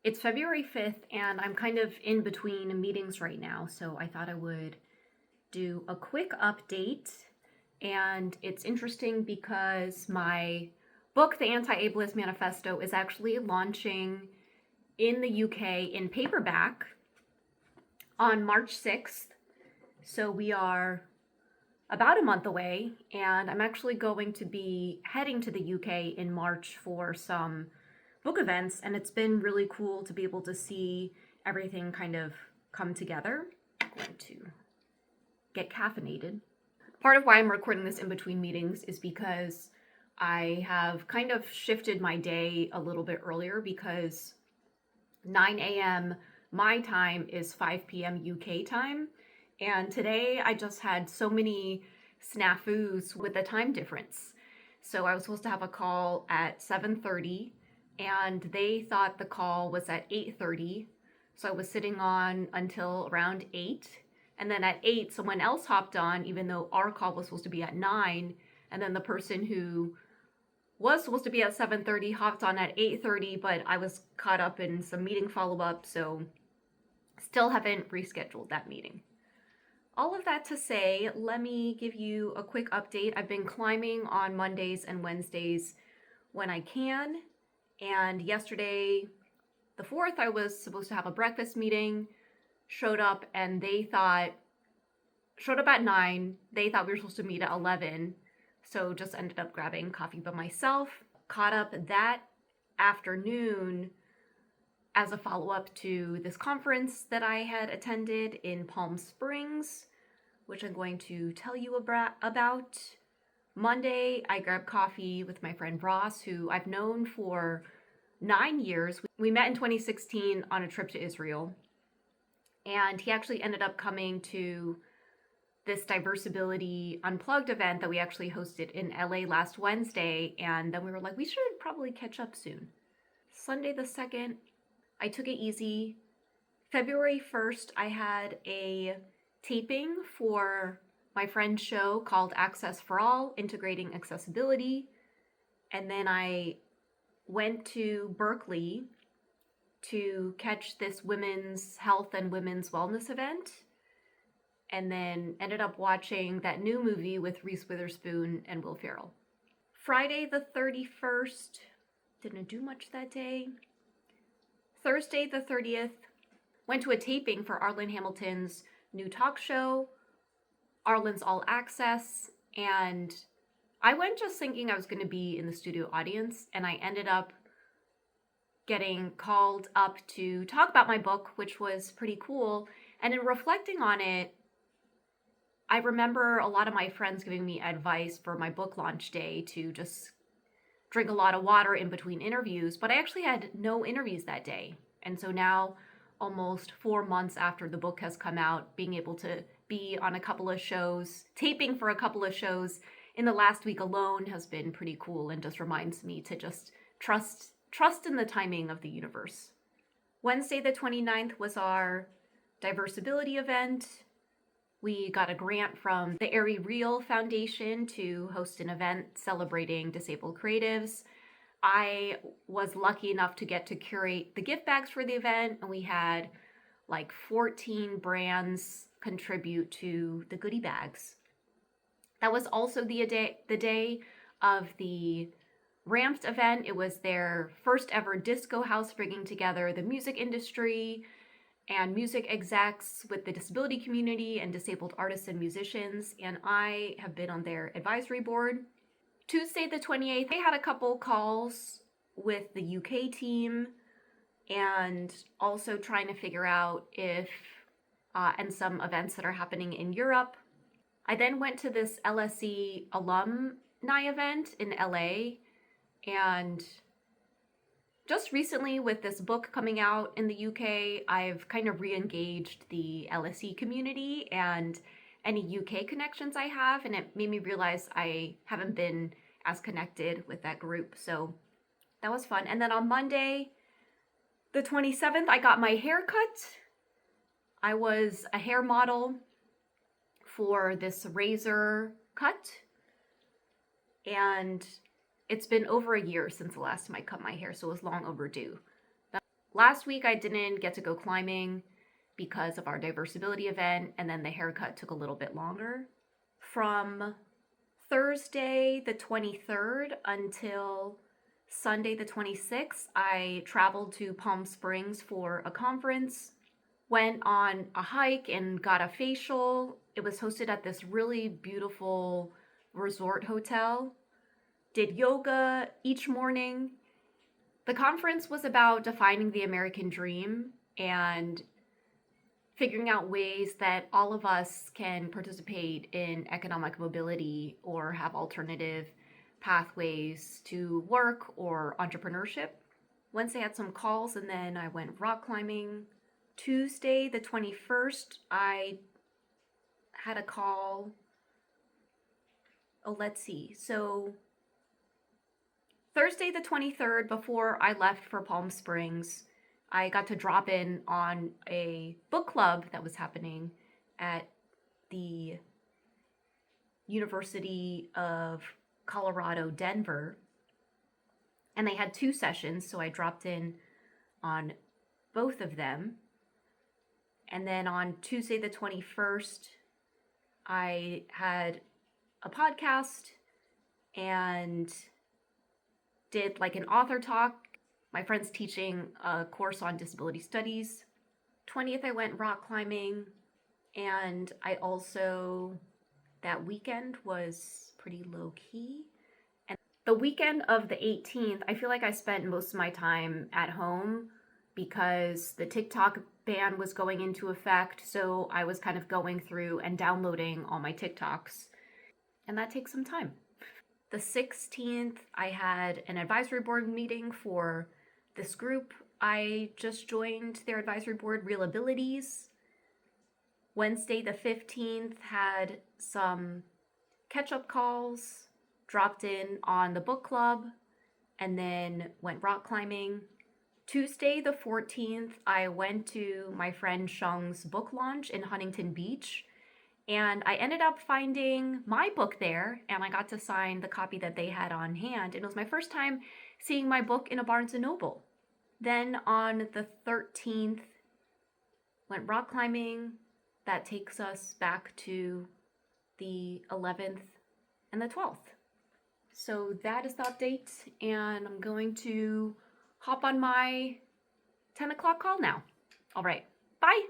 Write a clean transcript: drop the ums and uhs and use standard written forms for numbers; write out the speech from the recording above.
It's February 5th, and I'm kind of in between meetings right now, so I thought I would do a quick update. And it's interesting because my book, The Anti-Ableist Manifesto, is actually launching in the UK in paperback on March 6th. So we are about a month away, and I'm actually going to be heading to the UK in March for some book events, and it's been really cool to be able to see everything kind of come together. I'm going to get caffeinated. Part of why I'm recording this in between meetings is because I have kind of shifted my day a little bit earlier because 9 a.m. my time is 5 p.m. UK time. And today I just had so many snafus with the time difference. So I was supposed to have a call at 7:30 and they thought the call was at 8:30. So I was sitting on until around 8. And then at 8, someone else hopped on, even though our call was supposed to be at 9. And then the person who was supposed to be at 7:30 hopped on at 8:30, but I was caught up in some meeting follow-up, so still haven't rescheduled that meeting. All of that to say, let me give you a quick update. I've been climbing on Mondays and Wednesdays when I can, and yesterday, the 4th, I was supposed to have a breakfast meeting, showed up at 9. They thought we were supposed to meet at 11, so just ended up grabbing coffee by myself. Caught up that afternoon as a follow-up to this conference that I had attended in Palm Springs, which I'm going to tell you about. Monday, I grabbed coffee with my friend Ross, who I've known for 9 years. We met in 2016 on a trip to Israel, and he actually ended up coming to this Diversability Unplugged event that we actually hosted in LA last Wednesday, and then we were like, we should probably catch up soon. Sunday the 2nd, I took it easy. February 1st, I had a taping for my friend's show called Access for All, Integrating Accessibility. And then I went to Berkeley to catch this women's health and women's wellness event. And then ended up watching that new movie with Reese Witherspoon and Will Ferrell. Friday the 31st, didn't do much that day. Thursday the 30th, went to a taping for Arlen Hamilton's new talk show, Arlen's All Access, and I went just thinking I was going to be in the studio audience, and I ended up getting called up to talk about my book, which was pretty cool. And in reflecting on it, I remember a lot of my friends giving me advice for my book launch day to just drink a lot of water in between interviews, but I actually had no interviews that day. And so now, almost 4 months after the book has come out, being able to be on a couple of shows, taping for a couple of shows in the last week alone has been pretty cool and just reminds me to just trust in the timing of the universe. Wednesday the 29th was our Diversability event. We got a grant from the Airy Real Foundation to host an event celebrating disabled creatives. I was lucky enough to get to curate the gift bags for the event, and we had like 14 brands contribute to the goodie bags. That was also the day of the Ramped event. It was their first ever disco house, bringing together the music industry and music execs with the disability community and disabled artists and musicians, and I have been on their advisory board. Tuesday the 28th, I had a couple calls with the UK team and also trying to figure out if, and some events that are happening in Europe. I then went to this LSE alumni event in LA, and just recently, with this book coming out in the UK, I've kind of re-engaged the LSE community and any UK connections I have, and it made me realize I haven't been as connected with that group, so that was fun. And then on Monday, the 27th, I got my hair cut. I was a hair model for this razor cut, and it's been over a year since the last time I cut my hair, so it was long overdue. Last week I didn't get to go climbing because of our Diversability event, and then the haircut took a little bit longer. From Thursday the 23rd until Sunday the 26th, I traveled to Palm Springs for a conference, went on a hike and got a facial. It was hosted at this really beautiful resort hotel. Did yoga each morning. The conference was about defining the American dream and figuring out ways that all of us can participate in economic mobility or have alternative pathways to work or entrepreneurship. Wednesday I had some calls, and then I went rock climbing. Tuesday the 21st, I had a call. Oh, let's see. So Thursday the 23rd, before I left for Palm Springs, I got to drop in on a book club that was happening at the University of Colorado, Denver. And they had 2 sessions, so I dropped in on both of them. And then on Tuesday the 21st, I had a podcast and did like an author talk. My friend's teaching a course on disability studies. 20th, I went rock climbing. And I also, that weekend was pretty low key. And the weekend of the 18th, I feel like I spent most of my time at home because the TikTok ban was going into effect. So I was kind of going through and downloading all my TikToks. And that takes some time. The 16th, I had an advisory board meeting for this group. I just joined their advisory board, Real Abilities. Wednesday, the 15th, had some catch-up calls, dropped in on the book club, and then went rock climbing. Tuesday, the 14th, I went to my friend Sheng's book launch in Huntington Beach. And I ended up finding my book there, and I got to sign the copy that they had on hand. And it was my first time seeing my book in a Barnes & Noble. Then on the 13th, went rock climbing. That takes us back to the 11th and the 12th. So that is the update, and I'm going to hop on my 10 o'clock call now. All right, bye.